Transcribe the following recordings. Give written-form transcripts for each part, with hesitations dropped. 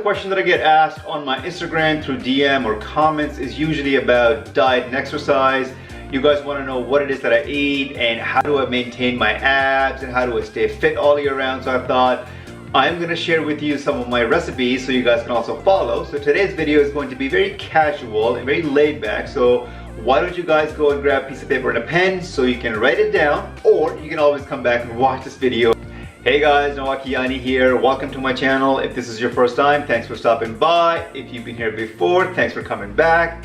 question that I get asked on my Instagram through DM or comments is usually about diet and exercise. You guys want to know what it is that I eat and how do I maintain my abs and how do I stay fit all year round. So I thought I'm going to share with you some of my recipes so you guys can also follow. So today's video is going to be very casual and very laid back. So why don't you guys go and grab a piece of paper and a pen so you can write it down, or you can always come back and watch this video. Hey guys, Nawakiyani here. Welcome to my channel. If this is your first time, thanks for stopping by. If you've been here before, thanks for coming back.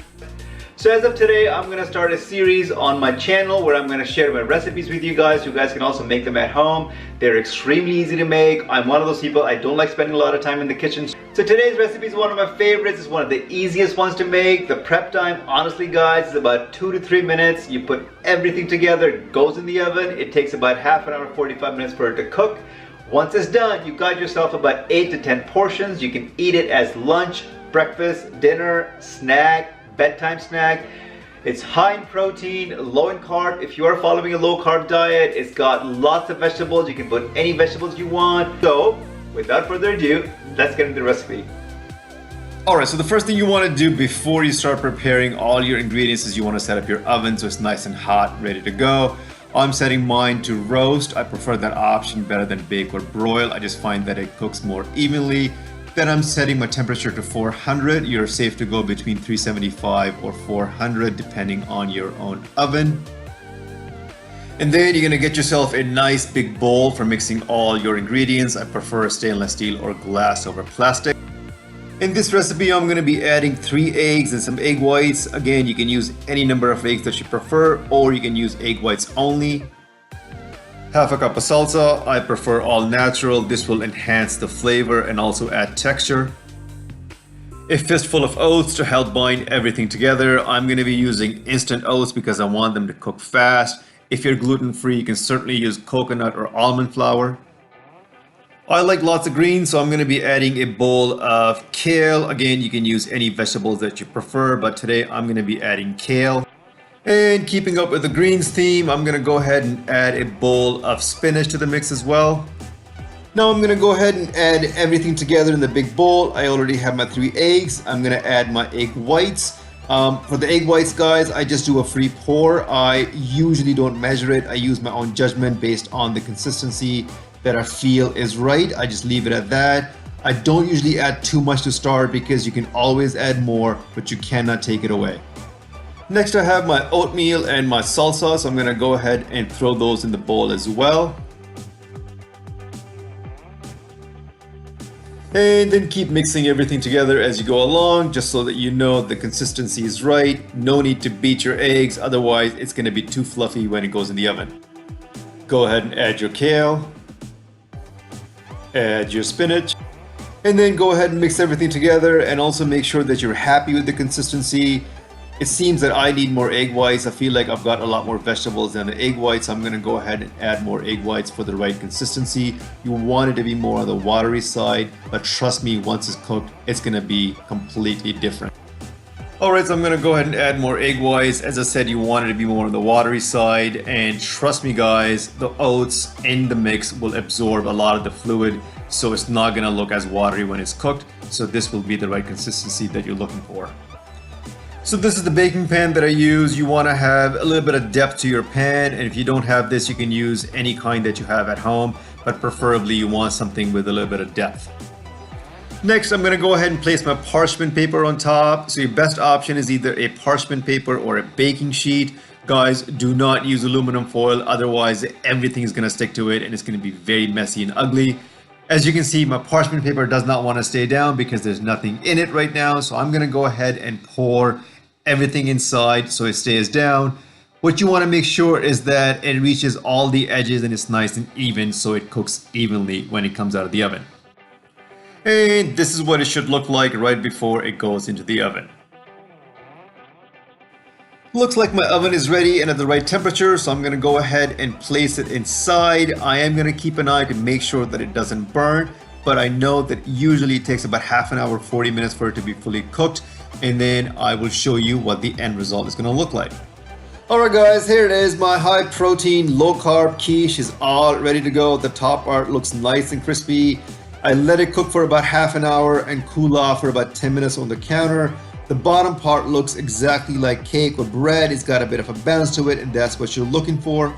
So as of today, I'm gonna start a series on my channel where I'm gonna share my recipes with you guys. You guys can also make them at home. They're extremely easy to make. I'm one of those people, I don't like spending a lot of time in the kitchen. So today's recipe is one of my favorites. It's one of the easiest ones to make. The prep time, honestly guys, is about 2 to 3 minutes. You put everything together, it goes in the oven. It takes about half an hour, 45 minutes for it to cook. Once it's done, you got yourself about 8 to 10 portions. You can eat it as lunch, breakfast, dinner, snack, bedtime snack. It's high in protein, low in carb. If you are following a low carb diet, it's got lots of vegetables. You can put any vegetables you want. So without further ado, let's get into the recipe. Alright, so the first thing you want to do before you start preparing all your ingredients is you want to set up your oven so it's nice and hot, ready to go. I'm setting mine to roast. I prefer that option better than bake or broil. I just find that it cooks more evenly. Then I'm setting my temperature to 400. You're safe to go between 375 or 400 depending on your own oven. And then you're gonna get yourself a nice big bowl for mixing all your ingredients. I prefer stainless steel or glass over plastic. In this recipe, I'm gonna be adding 3 eggs and some egg whites. Again, you can use any number of eggs that you prefer, or you can use egg whites only. Half a cup of salsa. I prefer all natural. This will enhance the flavor and also add texture. A fistful of oats to help bind everything together. I'm going to be using instant oats because I want them to cook fast. If you're gluten-free, you can certainly use coconut or almond flour. I like lots of greens, so I'm going to be adding a bowl of kale. Again, you can use any vegetables that you prefer, but today I'm going to be adding kale. And keeping up with the greens theme, I'm going to go ahead and add a bowl of spinach to the mix as well. Now I'm going to go ahead and add everything together in the big bowl. I already have my 3 eggs. I'm going to add my egg whites. For the egg whites, guys, I just do a free pour. I usually don't measure it. I use my own judgment based on the consistency that I feel is right. I just leave it at that. I don't usually add too much to start because you can always add more, but you cannot take it away. Next, I have my oatmeal and my salsa, so I'm going to go ahead and throw those in the bowl as well. And then keep mixing everything together as you go along, just so that you know the consistency is right. No need to beat your eggs, otherwise it's going to be too fluffy when it goes in the oven. Go ahead and add your kale. Add your spinach. And then go ahead and mix everything together, and also make sure that you're happy with the consistency. It seems that I need more egg whites. I feel like I've got a lot more vegetables than the egg whites. I'm going to go ahead and add more egg whites for the right consistency. You want it to be more on the watery side, but trust me, once it's cooked, it's going to be completely different. Alright, so I'm going to go ahead and add more egg whites. As I said, you want it to be more on the watery side, and trust me guys, the oats in the mix will absorb a lot of the fluid, so it's not going to look as watery when it's cooked. So this will be the right consistency that you're looking for. So this is the baking pan that I use. You want to have a little bit of depth to your pan, and if you don't have this, you can use any kind that you have at home, but preferably you want something with a little bit of depth. Next, I'm going to go ahead and place my parchment paper on top. So your best option is either a parchment paper or a baking sheet. Guys, do not use aluminum foil, otherwise everything is going to stick to it and it's going to be very messy and ugly. As you can see, my parchment paper does not want to stay down because there's nothing in it right now. So I'm going to go ahead and pour everything inside so it stays down. What you want to make sure is that it reaches all the edges and it's nice and even, so it cooks evenly when it comes out of the oven. And this is what it should look like right before it goes into the oven. Looks like my oven is ready and at the right temperature, so I'm going to go ahead and place it inside. I am going to keep an eye to make sure that it doesn't burn, but I know that usually it takes about half an hour, 40 minutes for it to be fully cooked, and then I will show you what the end result is going to look like. Alright guys, here it is. My high protein, low carb quiche is all ready to go. The top part looks nice and crispy. I let it cook for about half an hour and cool off for about 10 minutes on the counter. The bottom part looks exactly like cake or bread. It's got a bit of a bounce to it, and that's what you're looking for.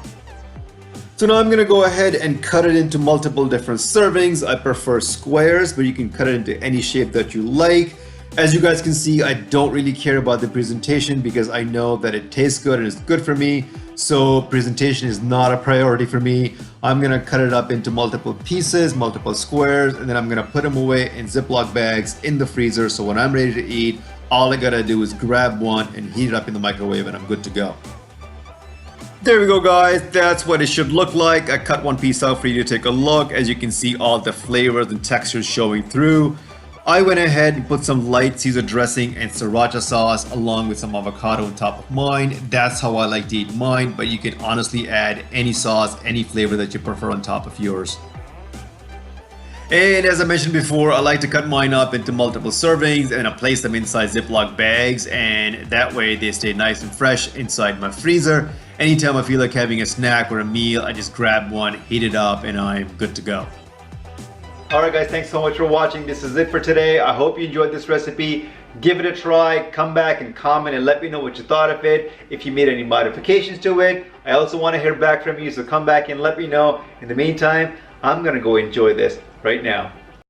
So now I'm gonna go ahead and cut it into multiple different servings. I prefer squares, but you can cut it into any shape that you like. As you guys can see, I don't really care about the presentation because I know that it tastes good and it's good for me. So presentation is not a priority for me. I'm gonna cut it up into multiple pieces, multiple squares, and then I'm gonna put them away in Ziploc bags in the freezer. So when I'm ready to eat, all I gotta do is grab one and heat it up in the microwave and I'm good to go. There we go, guys. That's what it should look like. I cut one piece out for you to take a look. As you can see, all the flavors and textures showing through. I went ahead and put some light Caesar dressing and sriracha sauce along with some avocado on top of mine. That's how I like to eat mine, but you can honestly add any sauce, any flavor that you prefer on top of yours. And as I mentioned before, I like to cut mine up into multiple servings and I place them inside Ziploc bags, and that way they stay nice and fresh inside my freezer. Anytime I feel like having a snack or a meal, I just grab one, heat it up, and I'm good to go. Alright guys, thanks so much for watching. This is it for today. I hope you enjoyed this recipe. Give it a try. Come back and comment and let me know what you thought of it. If you made any modifications to it. I also want to hear back from you, so come back and let me know. In the meantime, I'm going to go enjoy this right now.